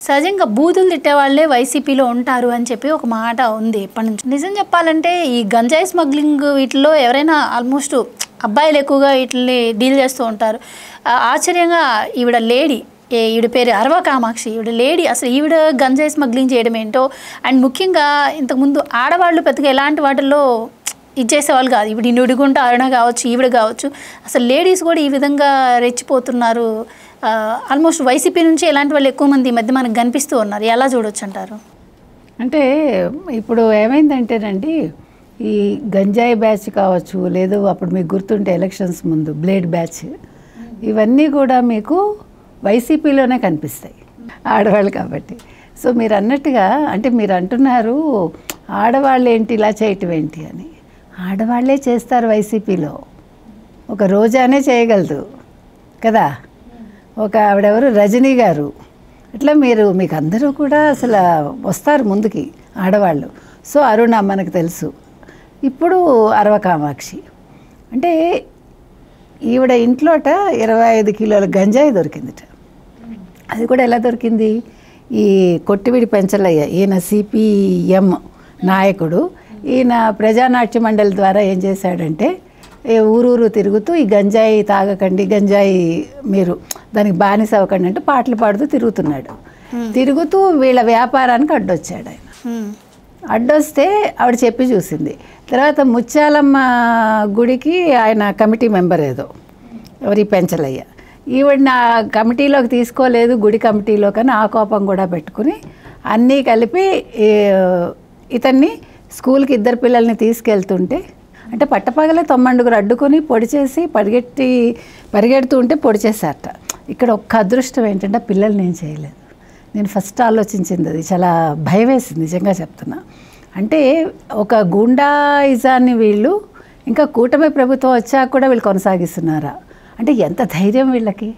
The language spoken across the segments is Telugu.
సహజంగా బూతులు తిట్టేవాళ్ళే వైసీపీలో ఉంటారు అని చెప్పి ఒక మాట ఉంది ఇప్పటి నుంచి. నిజం చెప్పాలంటే ఈ గంజాయి స్మగ్లింగ్ వీటిలో ఎవరైనా ఆల్మోస్ట్ అబ్బాయిలు ఎక్కువగా వీటిని డీల్ చేస్తూ ఉంటారు. ఆశ్చర్యంగా ఈవిడ లేడీ, ఈవిడ పేరు అరవ కామాక్షి, ఈవిడ లేడీ, అసలు ఈవిడ గంజాయి స్మగ్లింగ్ చేయడం ఏంటో. అండ్ ముఖ్యంగా ఇంతకుముందు ఆడవాళ్ళు పెద్దగా ఎలాంటి వాటిల్లో ఇచ్చేసేవాళ్ళు కాదు. ఇప్పుడు నుడిగుంట అరుణ కావచ్చు, ఈవిడ కావచ్చు, అసలు లేడీస్ కూడా ఈ విధంగా రెచ్చిపోతున్నారు. ఆల్మోస్ట్ వైసీపీ నుంచి ఎలాంటి వాళ్ళు ఎక్కువ మంది ఈ మధ్య మనకు కనిపిస్తూ ఉన్నారు. ఎలా చూడొచ్చు అంటారు? అంటే ఇప్పుడు ఏమైందంటేనండి, ఈ గంజాయి బ్యాచ్ కావచ్చు, లేదు అప్పుడు మీకు గుర్తుంటే ఎలక్షన్స్ ముందు బ్లేడ్ బ్యాచ్, ఇవన్నీ కూడా మీకు వైసీపీలోనే కనిపిస్తాయి ఆడవాళ్ళు కాబట్టి. సో మీరు అన్నట్టుగా అంటే మీరు అంటున్నారు ఆడవాళ్ళు ఏంటి ఇలా చేయటం ఏంటి అని. ఆడవాళ్లే చేస్తారు వైసీపీలో. ఒక రోజానే చేయగలదు కదా, ఒక ఆవిడెవరు రజనీ గారు, అట్లా మీకు అందరూ కూడా అసలు వస్తారు ముందుకి ఆడవాళ్ళు. సో అరుణ మనకు తెలుసు, ఇప్పుడు అరవ కామాక్షి. అంటే ఈవిడ ఇంట్లోట 25 కిలోల గంజాయి దొరికిందిట. అది కూడా ఎలా దొరికింది, ఈ కొట్టివిడి పెంచలయ్య, ఈయన సిపిఎం నాయకుడు, ఈయన ప్రజానాట్య మండలి ద్వారా ఏం చేశాడంటే ఊరూరు తిరుగుతూ ఈ గంజాయి తాగకండి, గంజాయి మీరు దానికి బానిస అవ్వకండి అంటే పాటలు పాడుతూ తిరుగుతున్నాడు. తిరుగుతూ వీళ్ళ వ్యాపారానికి అడ్డొచ్చాడు ఆయన. అడ్డొస్తే ఆవిడ చెప్పి చూసింది. తర్వాత ముత్యాలమ్మ గుడికి ఆయన కమిటీ మెంబర్ ఏదో ఎవరి పెంచలయ్య, ఈవిడ ఆ కమిటీలోకి తీసుకోలేదు, గుడి కమిటీలో, కానీ ఆ కోపం కూడా పెట్టుకుని అన్నీ కలిపి ఇతన్ని స్కూల్కి 2 పిల్లల్ని తీసుకెళ్తుంటే, అంటే పట్టపగలే 9 అడ్డుకొని పొడి చేసి పరిగెడుతూ ఉంటే పొడి చేశారట. ఇక్కడ ఒక్క అదృష్టం ఏంటంటే పిల్లల్ని నేను చేయలేదు. నేను ఫస్ట్ ఆలోచించింది అది, చాలా భయం వేసింది నిజంగా చెప్తున్నా. అంటే ఒక గూండాయిజాన్ని వీళ్ళు ఇంకా కూటమి ప్రభుత్వం వచ్చాక కూడా వీళ్ళు కొనసాగిస్తున్నారా అంటే ఎంత ధైర్యం వీళ్ళకి.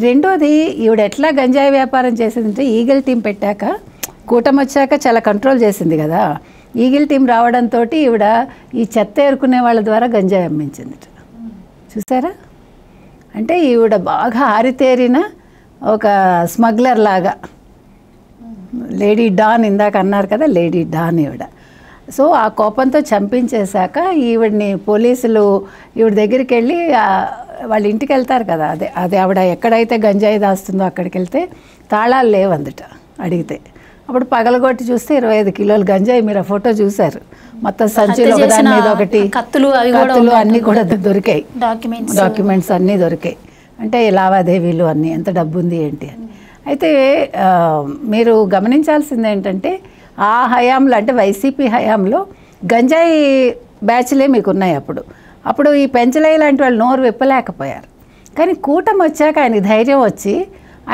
రెండోది, ఈవిడ ఎట్లా గంజాయి వ్యాపారం చేసిందంటే ఈగల్ టీం పెట్టాక, కూటమి వచ్చాక చాలా కంట్రోల్ చేసింది కదా, ఈగిల్ టీం రావడంతో ఈవిడ ఈ చెత్త ఏరుకునే వాళ్ళ ద్వారా గంజాయి అమ్మించింది. చూసారా, అంటే ఈవిడ బాగా ఆరితేరిన ఒక స్మగ్లర్ లాగా, లేడీ డాన్ ఇందాక అన్నారు కదా, లేడీ డాన్ ఈవిడ. సో ఆ కోపంతో చంపించేశాక ఈవిడ్ని పోలీసులు ఈవిడ దగ్గరికి వెళ్ళి వాళ్ళ ఇంటికి వెళ్తారు కదా, అదే ఆవిడ ఎక్కడైతే గంజాయి దాస్తుందో అక్కడికి వెళ్తే తాళాలు లేవందుట అడిగితే. అప్పుడు పగలగొట్టి చూస్తే 25 కిలోల గంజాయి, మీరు ఆ ఫోటో చూశారు, మొత్తం సంచులు ఒకదాని మీద ఒకటి, కత్తులు అన్నీ కూడా దొరికాయి, డాక్యుమెంట్స్ అన్నీ దొరికాయి. అంటే లావాదేవీలు అన్నీ, ఎంత డబ్బు ఉంది ఏంటి అని. అయితే మీరు గమనించాల్సింది ఏంటంటే ఆ హయాంలో, అంటే వైసీపీ హయాంలో గంజాయి బ్యాచ్లే మీకు ఉన్నాయి. అప్పుడు ఈ పెంచలయ్య లాంటి వాళ్ళు నోరు విప్పలేకపోయారు. కానీ కూటమి వచ్చాక ఆయనకి ధైర్యం వచ్చి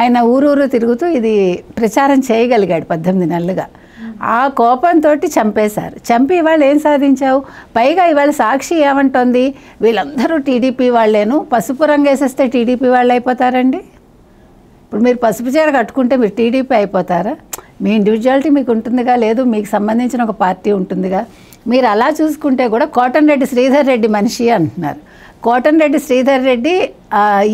ఆయన ఊరూరు తిరుగుతూ ఇది ప్రచారం చేయగలిగాడు 18 నెలలుగా. ఆ కోపంతో చంపేశారు. చంపి ఇవాళ ఏం సాధించావు? పైగా ఇవాళ సాక్షి ఏమంటోంది, వీళ్ళందరూ టీడీపీ వాళ్ళేను, పసుపు రంగు వేసేస్తే టీడీపీ వాళ్ళు అయిపోతారండి. ఇప్పుడు మీరు పసుపు చీర కట్టుకుంటే మీరు టీడీపీ అయిపోతారా? మీ ఇండివిజువాలిటీ మీకు ఉంటుందిగా, లేదు మీకు సంబంధించిన ఒక పార్టీ ఉంటుందిగా. మీరు అలా చూసుకుంటే కూడా కోటంరెడ్డి శ్రీధర్ రెడ్డి మనిషి అంటున్నారు. కోటంరెడ్డి శ్రీధర్ రెడ్డి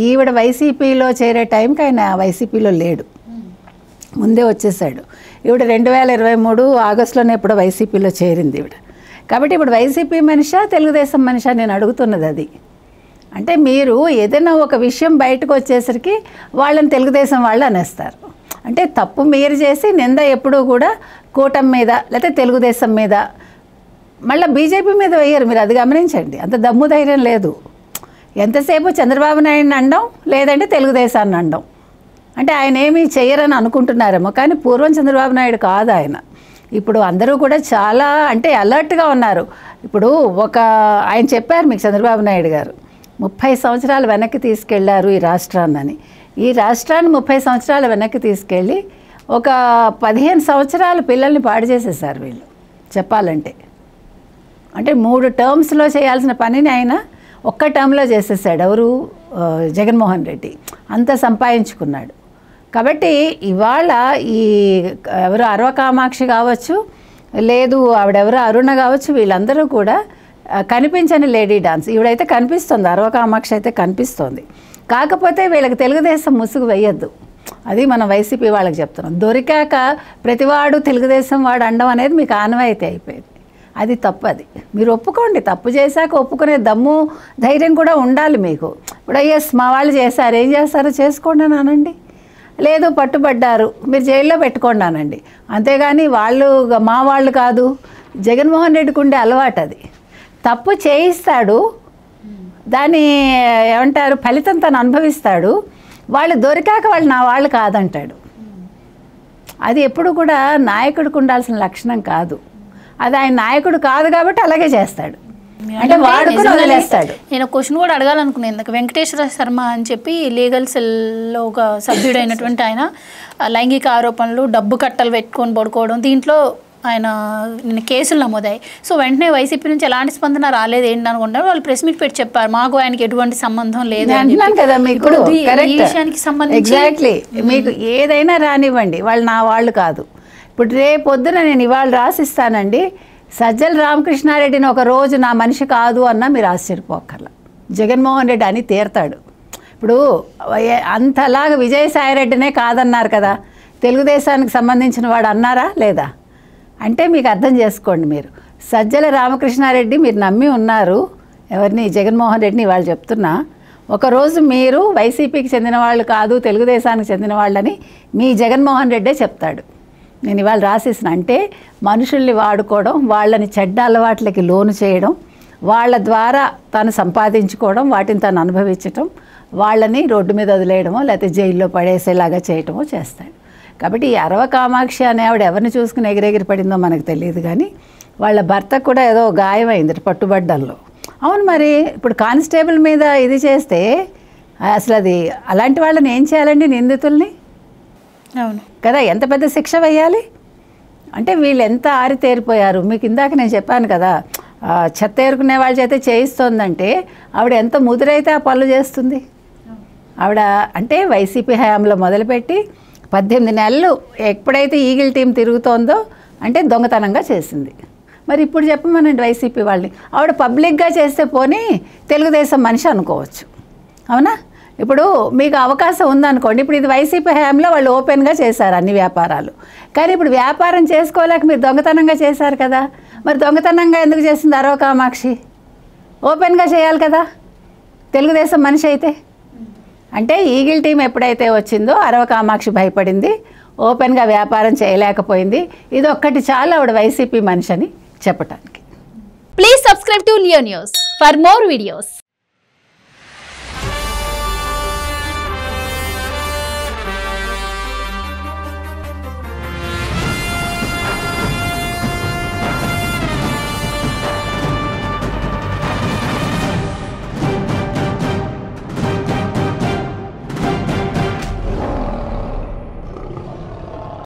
ఈవిడ వైసీపీలో చేరే టైంకి ఆయన వైసీపీలో లేడు, ముందే వచ్చేసాడు. ఈవిడ 2023 ఆగస్టులోనే ఎప్పుడో వైసీపీలో చేరింది ఈవిడ. కాబట్టి ఇప్పుడు వైసీపీ మనిషా తెలుగుదేశం మనిషా నేను అడుగుతున్నది అది. అంటే మీరు ఏదైనా ఒక విషయం బయటకు వచ్చేసరికి వాళ్ళని తెలుగుదేశం వాళ్ళు అనేస్తారు. అంటే తప్పు మీరు చేసి నింద ఎప్పుడూ కూడా కూటమి మీద లేకపోతే తెలుగుదేశం మీద, మళ్ళీ బీజేపీ మీద వేయరు. మీరు అది గమనించండి, అంత దమ్ము ధైర్యం లేదు. ఎంతసేపు చంద్రబాబు నాయుడిని అనడం, లేదంటే తెలుగుదేశాన్ని అనడం. అంటే ఆయన ఏమీ చెయ్యరని అనుకుంటున్నారేమో, కానీ పూర్వం చంద్రబాబు నాయుడు కాదు ఆయన. ఇప్పుడు అందరూ కూడా చాలా అంటే అలర్ట్గా ఉన్నారు. ఇప్పుడు ఆయన చెప్పారు మీకు, చంద్రబాబు నాయుడు గారు 30 సంవత్సరాలు వెనక్కి తీసుకెళ్లారు ఈ రాష్ట్రాన్ని. ఈ రాష్ట్రాన్ని 30 సంవత్సరాలు వెనక్కి తీసుకెళ్ళి ఒక 15 సంవత్సరాలు పిల్లల్ని పాడు చేసేసారు వీళ్ళు చెప్పాలంటే. అంటే 3 టర్మ్స్లో చేయాల్సిన పనిని ఆయన ఒక్క టర్మ్లో చేసేసాడు. ఎవరు? జగన్మోహన్ రెడ్డి. అంత సంపాదించుకున్నాడు. కాబట్టి ఇవాళ ఈ ఎవరు అరవ కామాక్షి కావచ్చు, లేదు ఆవిడెవరు అరుణ కావచ్చు, వీళ్ళందరూ కూడా కనిపించని లేడీ డాన్స్. ఈవిడైతే కనిపిస్తుంది, అరవ కామాక్షి అయితే కనిపిస్తుంది. కాకపోతే వీళ్ళకి తెలుగుదేశం ముసుగు వేయద్దు. అది మనం వైసీపీ వాళ్ళకి చెప్తున్నాం. దొరికాక ప్రతివాడు తెలుగుదేశం వాడు అండం అనేది మీకు ఆనవాయితీ అయిపోయింది. అది తప్పు. అది మీరు ఒప్పుకోండి. తప్పు చేశాక ఒప్పుకునే దమ్ము ధైర్యం కూడా ఉండాలి మీకు. ఇప్పుడు ఎస్ మా వాళ్ళు చేశారు, ఏం చేస్తారో చేసుకోండి అని అనండి. లేదు పట్టుబడ్డారు, మీరు జైల్లో పెట్టుకోండి అనండి. అంతేగాని వాళ్ళు మా వాళ్ళు కాదు. జగన్మోహన్ రెడ్డికి ఉండే అలవాటు అది. తప్పు చేయిస్తాడు, దాన్ని ఏమంటారు ఫలితం తను అనుభవిస్తాడు. వాళ్ళు దొరికాక వాళ్ళు నా వాళ్ళు కాదంటాడు. అది ఎప్పుడు కూడా నాయకుడికి ఉండాల్సిన లక్షణం కాదు. అది ఆయన నాయకుడు కాదు కాబట్టి అలాగే చేస్తాడు. అంటే వాడుకుని వదిలేస్తాడు. నేను క్వశ్చన్ కూడా అడగాలనుకున్నాను. ఇందాక వెంకటేశ్వర శర్మ అని చెప్పి లీగల్ సెల్లో ఒక సభ్యుడైనటువంటి ఆయన లైంగిక ఆరోపణలు, డబ్బు కట్టలు పెట్టుకొని పడుకోవడం, దీంట్లో ఆయన కేసులు నమోదాయి. సో వెంటనే వైసీపీ నుంచి ఎలాంటి స్పందన రాలేదు ఏంటి అనుకుంటారు. వాళ్ళు ప్రెస్ మీట్ పెట్టి చెప్పారు మాకు ఆయనకి ఎటువంటి సంబంధం లేదు కదా. మీకు ఈ విషయానికి సంబంధించి ఎగ్జాక్ట్లీ మీకు ఏదైనా రానివ్వండి, వాళ్ళు నా వాళ్ళు కాదు. ఇప్పుడు రేపొద్దున నేను ఇవాళ రాసిస్తానండి, సజ్జల రామకృష్ణారెడ్డిని ఒక రోజు నా మనిషి కాదు అన్నా మీరు ఆశ్చర్యపోకర్లా. జగన్మోహన్ రెడ్డి అని తీరతాడు. ఇప్పుడు అంతలాగా విజయసాయిరెడ్డినే కాదన్నారు కదా, తెలుగుదేశానికి సంబంధించిన వాడు అన్నారా లేదా? అంటే మీకు అర్థం చేసుకోండి. మీరు సజ్జల రామకృష్ణారెడ్డి మీరు నమ్మి ఉన్నారు, ఎవరిని? జగన్మోహన్ రెడ్డిని. వాళ్ళు చెప్తున్నా ఒకరోజు మీరు వైసీపీకి చెందిన వాళ్ళు కాదు, తెలుగుదేశానికి చెందిన వాళ్ళని మీ జగన్మోహన్ రెడ్డే చెప్తాడు. నేను ఇవాళ రాసేసిన అంటే మనుషుల్ని వాడుకోవడం, వాళ్ళని చెడ్డ అలవాట్లకి లోను చేయడం, వాళ్ళ ద్వారా తను సంపాదించుకోవడం, వాటిని తను అనుభవించటం, వాళ్ళని రోడ్డు మీద వదిలేయడమో లేకపోతే జైల్లో పడేసేలాగా చేయటమో చేస్తాడు. కాబట్టి ఈ అరవ కామాక్షి అనే ఆవిడ ఎవరిని చూసుకుని ఎగిరెగిరి పడిందో మనకు తెలియదు, కానీ వాళ్ళ భర్తకు కూడా ఏదో గాయమైంది పట్టుబడ్డంలో. అవును, మరి ఇప్పుడు కానిస్టేబుల్ మీద ఇది చేస్తే అసలు అది అలాంటి వాళ్ళని ఏం చేయాలండి? నిందితుల్ని. అవును కదా, ఎంత పెద్ద శిక్ష వేయాలి అంటే వీళ్ళు ఎంత ఆరితేరిపోయారు. మీకు ఇందాక నేను చెప్పాను కదా, చెత్త ఏరుకునే వాళ్ళ చేతే చేయిస్తోందంటే ఆవిడ ఎంత ముదురైతే ఆ పనులు చేస్తుంది ఆవిడ. అంటే వైసీపీ హయాంలో మొదలుపెట్టి 18 నెలలు ఎప్పుడైతే ఈగిల్ టీం తిరుగుతోందో అంటే దొంగతనంగా చేసింది. మరి ఇప్పుడు చెప్పమనండి వైసీపీ వాళ్ళని. ఆవిడ పబ్లిక్గా చేస్తే పోనీ తెలుగుదేశం మనిషి అనుకోవచ్చు, అవునా? ఇప్పుడు మీకు అవకాశం ఉందనుకోండి. ఇప్పుడు ఇది వైసీపీ హయాంలో వాళ్ళు ఓపెన్గా చేశారు అన్ని వ్యాపారాలు, కానీ ఇప్పుడు వ్యాపారం చేసుకోలేక మీరు దొంగతనంగా చేశారు కదా. మరి దొంగతనంగా ఎందుకు చేసింది అరవ కామాక్షి? ఓపెన్గా చేయాలి కదా తెలుగుదేశం మనిషి అయితే. అంటే ఈగిల్ టీం ఎప్పుడైతే వచ్చిందో అరవ కామాక్షి భయపడింది, ఓపెన్గా వ్యాపారం చేయలేకపోయింది. ఇది ఒక్కటి చాలా ఆవిడ వైసీపీ మనిషి అని చెప్పటానికి. Please subscribe to Leo news for more videos.